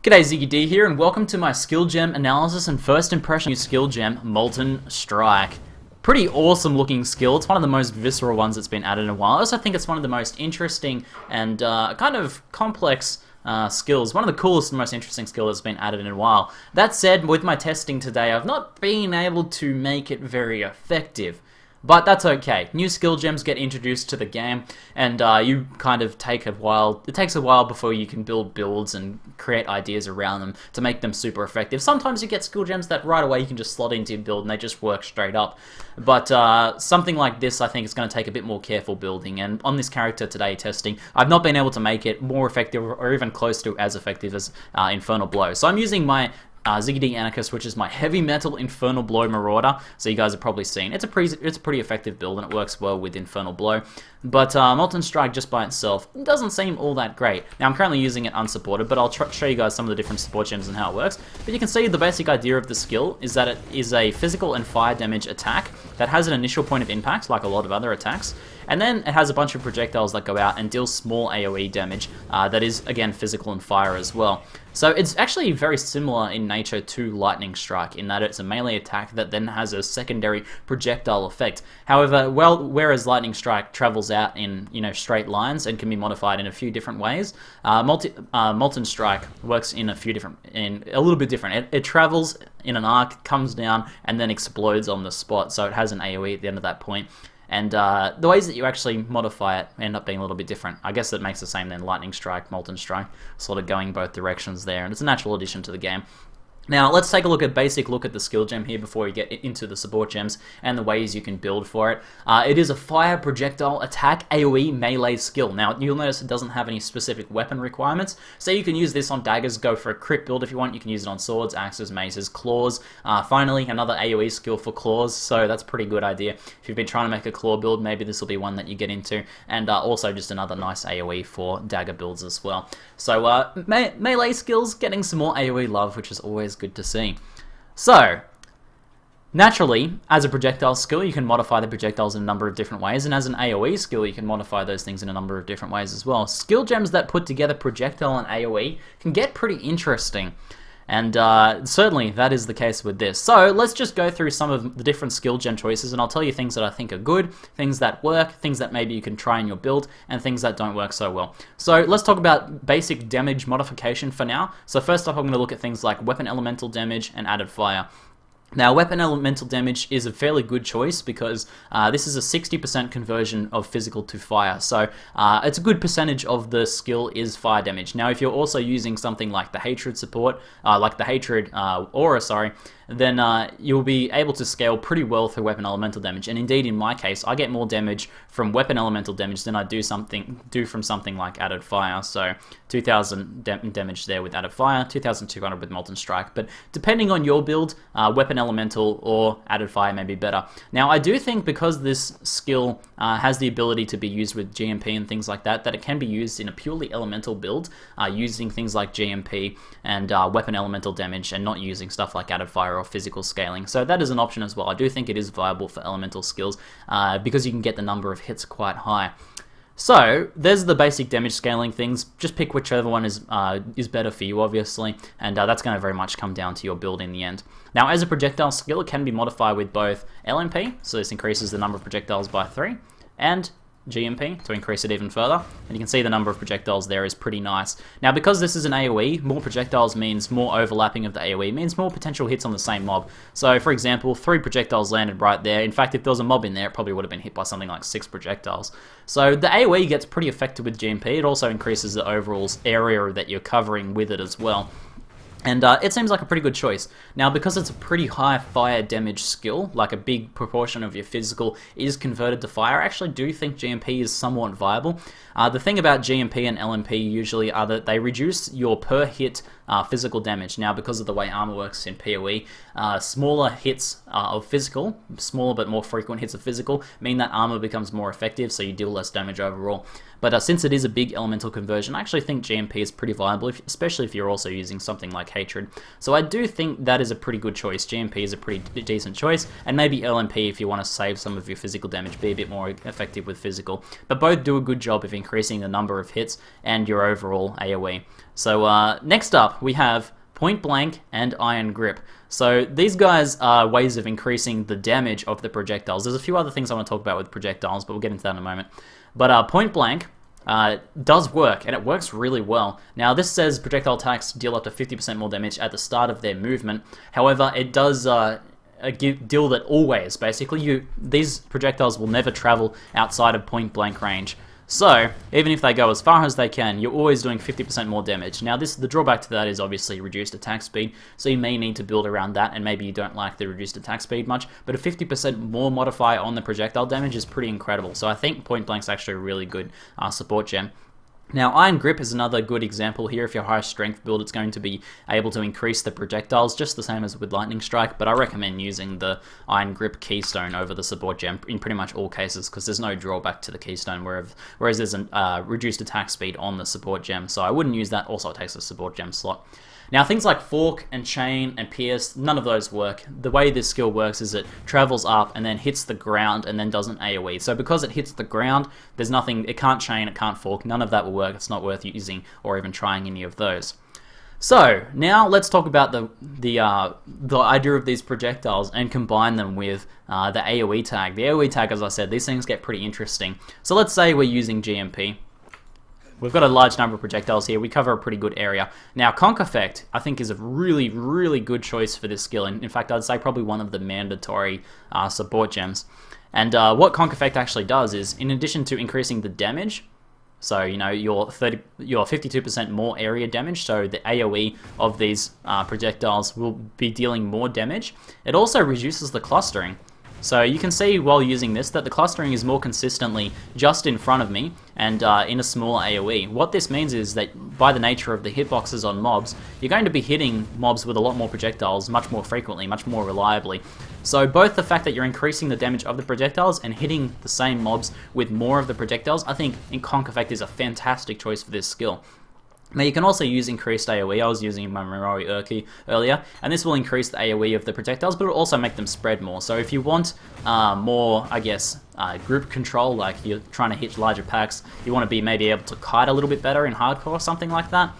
G'day, ZiggyD here, and welcome to my skill gem analysis and first impression new skill gem, Molten Strike. Pretty awesome looking skill. It's one of the most visceral ones that's been added in a while. I also think it's one of the most interesting and kind of complex skills. One of the coolest and most interesting skills that's been added in a while. That said, with my testing today, I've not been able to make it very effective. But that's okay. New skill gems get introduced to the game, and you kind of take a while. It takes a while before you can build builds and create ideas around them to make them super effective. Sometimes you get skill gems that right away you can just slot into your build and they just work straight up. But something like this, I think, is going to take a bit more careful building. And on this character today testing, I've not been able to make it more effective or even close to as effective as Infernal Blow. So I'm using my ZiggyD Anarchist, which is my heavy metal Infernal Blow Marauder. So you guys have probably seen it's a pretty effective build and it works well with Infernal Blow. But Molten Strike just by itself doesn't seem all that great. Now I'm currently using it unsupported, but I'll show you guys some of the different support gems and how it works. But you can see the basic idea of the skill is that it is a physical and fire damage attack that has an initial point of impact, like a lot of other attacks. And then it has a bunch of projectiles that go out and deal small AoE damage that is, again, physical and fire as well. So it's actually very similar in nature to Lightning Strike in that it's a melee attack that then has a secondary projectile effect. However, whereas Lightning Strike travels out in straight lines and can be modified in a few different ways, Molten Strike works in a little bit different. It travels in an arc, comes down, and then explodes on the spot. So it has an AoE at the end of that point. And the ways that you actually modify it end up being a little bit different. I guess that makes the same then Lightning Strike, Molten Strike, sort of going both directions there. And it's a natural addition to the game. Now, let's take a basic look at the skill gem here before we get into the support gems and the ways you can build for it. It is a fire projectile attack AoE melee skill. Now, you'll notice it doesn't have any specific weapon requirements, so you can use this on daggers, go for a crit build if you want. You can use it on swords, axes, maces, claws. Finally, another AoE skill for claws, so that's a pretty good idea. If you've been trying to make a claw build, maybe this will be one that you get into, and also just another nice AoE for dagger builds as well. So, melee skills getting some more AoE love, which is always good to see. So, naturally, as a projectile skill, you can modify the projectiles in a number of different ways, and as an AoE skill, you can modify those things in a number of different ways as well. Skill gems that put together projectile and AoE can get pretty interesting. And certainly that is the case with this. So let's just go through some of the different skill gem choices, and I'll tell you things that I think are good, things that work, things that maybe you can try in your build, and things that don't work so well. So let's talk about basic damage modification for now. So first off, I'm going to look at things like weapon elemental damage and added fire. Now, weapon elemental damage is a fairly good choice because this is a 60% conversion of physical to fire. So it's a good percentage of the skill is fire damage. Now, if you're also using something like the hatred support, like the hatred aura, then you'll be able to scale pretty well through weapon elemental damage. And indeed, in my case, I get more damage from weapon elemental damage than I do from something like added fire. So 2,000 damage there with added fire, 2,200 with Molten Strike. But depending on your build, weapon elemental or added fire may be better. Now, I do think because this skill has the ability to be used with GMP and things like that, that it can be used in a purely elemental build, using things like GMP and weapon elemental damage and not using stuff like added fire or physical scaling. So that is an option as well. I do think it is viable for elemental skills because you can get the number of hits quite high. So there's the basic damage scaling things. Just pick whichever one is better for you, obviously, and that's going to very much come down to your build in the end. Now, as a projectile skill, it can be modified with both LMP, so this increases the number of projectiles by 3, and GMP to increase it even further, and you can see the number of projectiles there is pretty nice. Now, because this is an AoE, more projectiles means more overlapping of the AoE, means more potential hits on the same mob. So, for example, 3 projectiles landed right there. In fact, if there was a mob in there, it probably would have been hit by something like 6 projectiles. So the AoE gets pretty effective with GMP. It also increases the overall area that you're covering with it as well. And it seems like a pretty good choice. Now, because it's a pretty high fire damage skill, like a big proportion of your physical is converted to fire, I actually do think GMP is somewhat viable. The thing about GMP and LMP usually are that they reduce your per hit physical damage. Now, because of the way armor works in PoE, smaller hits of physical, smaller but more frequent hits of physical, mean that armor becomes more effective, so you deal less damage overall. But since it is a big elemental conversion, I actually think GMP is pretty viable, especially if you're also using something like Hatred. So I do think that is a pretty good choice. GMP is a pretty decent choice, and maybe LMP if you want to save some of your physical damage, be a bit more effective with physical. But both do a good job of increasing the number of hits and your overall AoE. So next up we have Point Blank and Iron Grip. So these guys are ways of increasing the damage of the projectiles. There's a few other things I want to talk about with projectiles, but we'll get into that in a moment. But Point Blank does work, and it works really well. Now this says projectile attacks deal up to 50% more damage at the start of their movement. However, it does deal that always. Basically, these projectiles will never travel outside of point blank range. So, even if they go as far as they can, you're always doing 50% more damage. Now, the drawback to that is obviously reduced attack speed, so you may need to build around that, and maybe you don't like the reduced attack speed much, but a 50% more modifier on the projectile damage is pretty incredible. So I think Point Blank's actually a really good support gem. Now, Iron Grip is another good example here. If you're a high strength build, it's going to be able to increase the projectiles, just the same as with Lightning Strike, but I recommend using the Iron Grip Keystone over the support gem in pretty much all cases, because there's no drawback to the Keystone, whereas there's a reduced attack speed on the support gem, so I wouldn't use that. Also, it takes a support gem slot. Now, things like Fork and Chain and Pierce, none of those work. The way this skill works is it travels up and then hits the ground and then does an AoE. So because it hits the ground, there's nothing, it can't chain, it can't fork, none of that will work. It's not worth using or even trying any of those. So, now let's talk about the idea of these projectiles and combine them with the AoE tag. The AoE tag, as I said, these things get pretty interesting. So let's say we're using GMP. We've got a large number of projectiles here. We cover a pretty good area. Now, Conk Effect, I think, is a really, really good choice for this skill. And in fact, I'd say probably one of the mandatory support gems. And what Conk Effect actually does is, in addition to increasing the damage, so you know your 52% more area damage, so the AoE of these projectiles will be dealing more damage. It also reduces the clustering. So you can see while using this that the clustering is more consistently just in front of me and in a smaller AoE. What this means is that by the nature of the hitboxes on mobs, you're going to be hitting mobs with a lot more projectiles much more frequently, much more reliably. So both the fact that you're increasing the damage of the projectiles and hitting the same mobs with more of the projectiles, I think Conk Effect is a fantastic choice for this skill. Now you can also use increased AoE. I was using my Marori Urki earlier, and this will increase the AoE of the projectiles, but it will also make them spread more. So if you want more, I guess, group control, like you're trying to hit larger packs, you want to be maybe able to kite a little bit better in hardcore or something like that,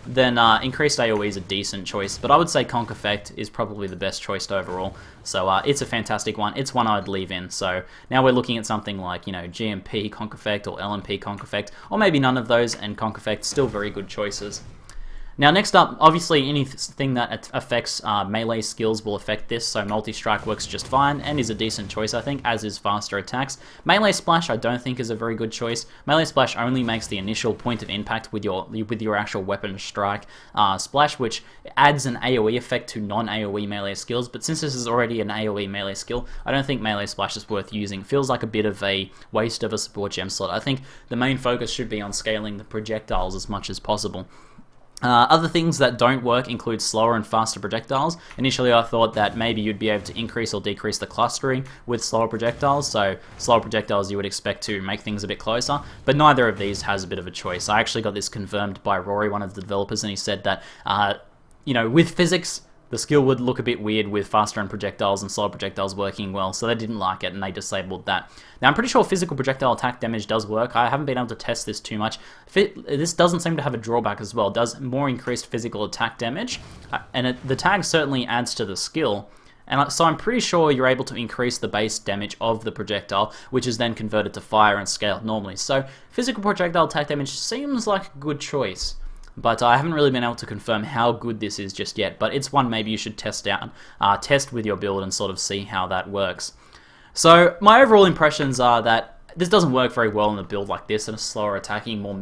then increased AoE is a decent choice. But I would say Conk Effect is probably the best choice overall. So it's a fantastic one. It's one I'd leave in. So now we're looking at something like, you know, GMP Conk Effect or LMP Conk Effect, or maybe none of those, and Conk Effect, still very good choices. Now next up, obviously anything that affects melee skills will affect this, so Multi-Strike works just fine and is a decent choice I think, as is faster attacks. Melee Splash I don't think is a very good choice. Melee Splash only makes the initial point of impact with your actual weapon strike splash, which adds an AoE effect to non-AoE melee skills, but since this is already an AoE melee skill, I don't think Melee Splash is worth using. It feels like a bit of a waste of a support gem slot. I think the main focus should be on scaling the projectiles as much as possible. Other things that don't work include slower and faster projectiles. Initially I thought that maybe you'd be able to increase or decrease the clustering with slower projectiles, so slower projectiles you would expect to make things a bit closer, but neither of these has a bit of a choice. I actually got this confirmed by Rory, one of the developers, and he said that, you know, with physics, the skill would look a bit weird with faster and projectiles and slower projectiles working well, so they didn't like it and they disabled that. Now I'm pretty sure physical projectile attack damage does work. I haven't been able to test this too much. This doesn't seem to have a drawback as well. It does more increased physical attack damage, and the tag certainly adds to the skill. And so I'm pretty sure you're able to increase the base damage of the projectile, which is then converted to fire and scaled normally. So physical projectile attack damage seems like a good choice. But I haven't really been able to confirm how good this is just yet, but it's one maybe you should test out, test with your build and sort of see how that works. So my overall impressions are that this doesn't work very well in a build like this, and a slower attacking, more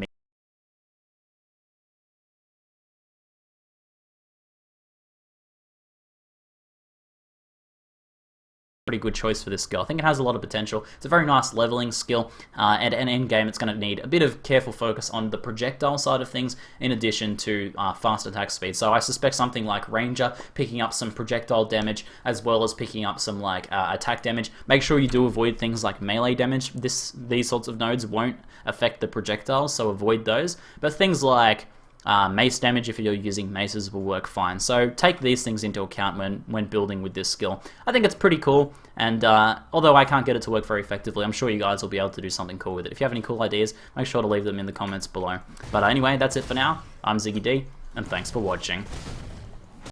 pretty good choice for this skill. I think it has a lot of potential. It's a very nice leveling skill, and at end game it's going to need a bit of careful focus on the projectile side of things in addition to fast attack speed. So I suspect something like Ranger picking up some projectile damage as well as picking up some like attack damage. Make sure you do avoid things like melee damage. These sorts of nodes won't affect the projectiles, so avoid those. But things like Mace damage, if you're using maces, will work fine. So take these things into account when building with this skill. I think it's pretty cool, and although I can't get it to work very effectively, I'm sure you guys will be able to do something cool with it. If you have any cool ideas, make sure to leave them in the comments below. But anyway, that's it for now. I'm ZiggyD, and thanks for watching.